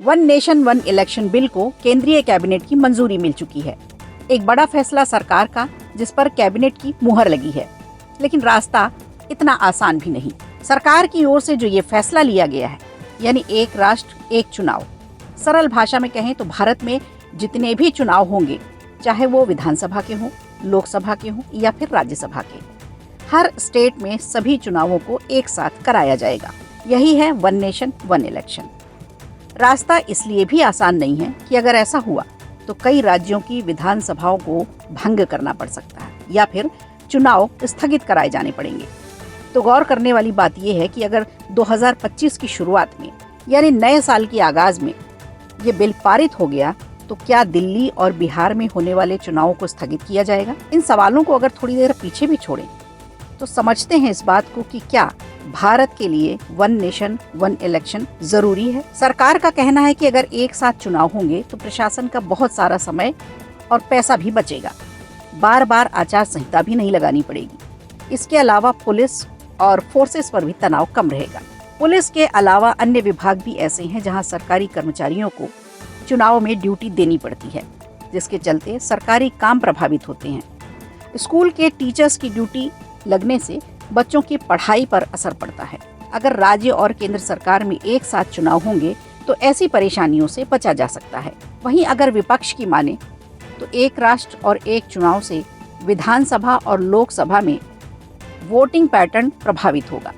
One nation one election bill को केंद्रीय cabinet की मंजूरी मिल चुकी है। एक बड़ा फैसला सरकार का, जिस पर कैबिनेट की मुहर लगी है। लेकिन रास्ता इतना आसान भी नहीं। सरकार की ओर से जो ये फैसला लिया गया है, यानी एक राष्ट्र एक चुनाव, सरल भाषा में कहें तो भारत में जितने भी चुनाव होंगे, चाहे वो विधानसभा के हों, लोकसभा के हों या फिर राज्यसभा के, हर स्टेट में सभी चुनावों को एक साथ कराया जाएगा। यही है वन नेशन वन इलेक्शन। रास्ता इसलिए भी आसान नहीं है कि अगर ऐसा हुआ तो कई राज्यों की विधानसभाओं को भंग करना पड़ सकता है या फिर चुनाव स्थगित कराए जाने पड़ेंगे। तो गौर करने वाली बात यह है कि अगर 2025 की शुरुआत में, यानी नए साल के आगाज में ये बिल पारित हो गया, तो क्या दिल्ली और बिहार में होने वाले चुनावों को स्थगित किया जाएगा? इन सवालों को अगर थोड़ी देर पीछे भी छोड़ें तो समझते हैं इस बात को कि क्या भारत के लिए वन नेशन वन इलेक्शन जरूरी है। सरकार का कहना है कि अगर एक साथ चुनाव होंगे तो प्रशासन का बहुत सारा समय और पैसा भी बचेगा। बार बार आचार संहिता भी नहीं लगानी पड़ेगी। इसके अलावा पुलिस और फोर्सेस पर भी तनाव कम रहेगा। पुलिस के अलावा अन्य विभाग भी ऐसे हैं जहां सरकारी कर्मचारियों को चुनाव में ड्यूटी देनी पड़ती है, जिसके चलते सरकारी काम प्रभावित होते हैं। स्कूल के टीचर्स की ड्यूटी लगने से बच्चों की पढ़ाई पर असर पड़ता है। अगर राज्य और केंद्र सरकार में एक साथ चुनाव होंगे तो ऐसी परेशानियों से बचा जा सकता है। वहीं अगर विपक्ष की माने तो एक राष्ट्र और एक चुनाव से विधानसभा और लोकसभा में वोटिंग पैटर्न प्रभावित होगा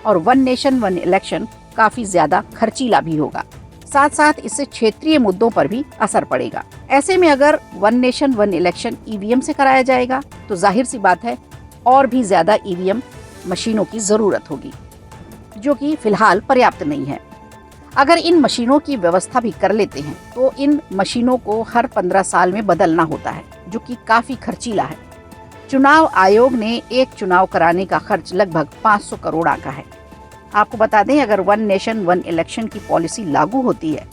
और वन नेशन वन इलेक्शन काफी ज्यादा खर्चीला भी होगा। साथ साथ इससे क्षेत्रीय मुद्दों पर भी असर पड़ेगा। ऐसे में अगर one nation one election EVM से कराया जाएगा तो जाहिर सी बात है और भी ज्यादा ईवीएम मशीनों की जरूरत होगी, जो कि फिलहाल पर्याप्त नहीं है। अगर इन मशीनों की व्यवस्था भी कर लेते हैं तो इन मशीनों को हर 15 साल में बदलना होता है, जो कि काफी खर्चीला है। चुनाव आयोग ने एक चुनाव कराने का खर्च लगभग 500 करोड़ आंका है। आपको बता दें, अगर वन नेशन वन इलेक्शन की पॉलिसी लागू होती है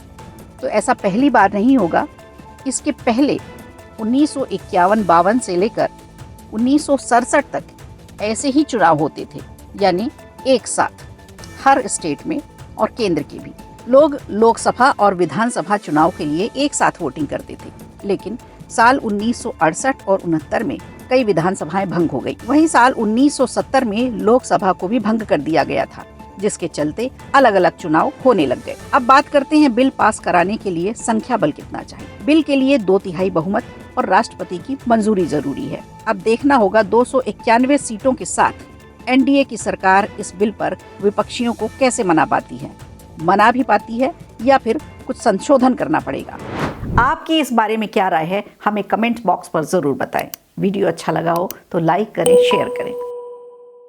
तो ऐसा पहली बार नहीं होगा। इसके पहले 1951-52 से लेकर 1967 तक ऐसे ही चुनाव होते थे, यानी एक साथ हर स्टेट में और केंद्र के भी। लोग लोकसभा और विधानसभा चुनाव के लिए एक साथ वोटिंग करते थे, लेकिन साल 1968 और 69 में कई विधानसभाएं भंग हो गई। वहीं साल 1970 में लोकसभा को भी भंग कर दिया गया था, जिसके चलते अलग अलग चुनाव होने लग गए। अब बात करते हैं बिल पास कराने के लिए संख्या बल कितना चाहिए। बिल के लिए 2/3 बहुमत और राष्ट्रपति की मंजूरी जरूरी है। अब देखना होगा 291 सीटों के साथ एनडीए की सरकार इस बिल पर विपक्षियों को कैसे मना पाती है, मना भी पाती है या फिर कुछ संशोधन करना पड़ेगा। आपकी इस बारे में क्या राय है, हमें कमेंट बॉक्स पर जरूर बताएं। वीडियो अच्छा लगा हो तो लाइक करें, शेयर करें।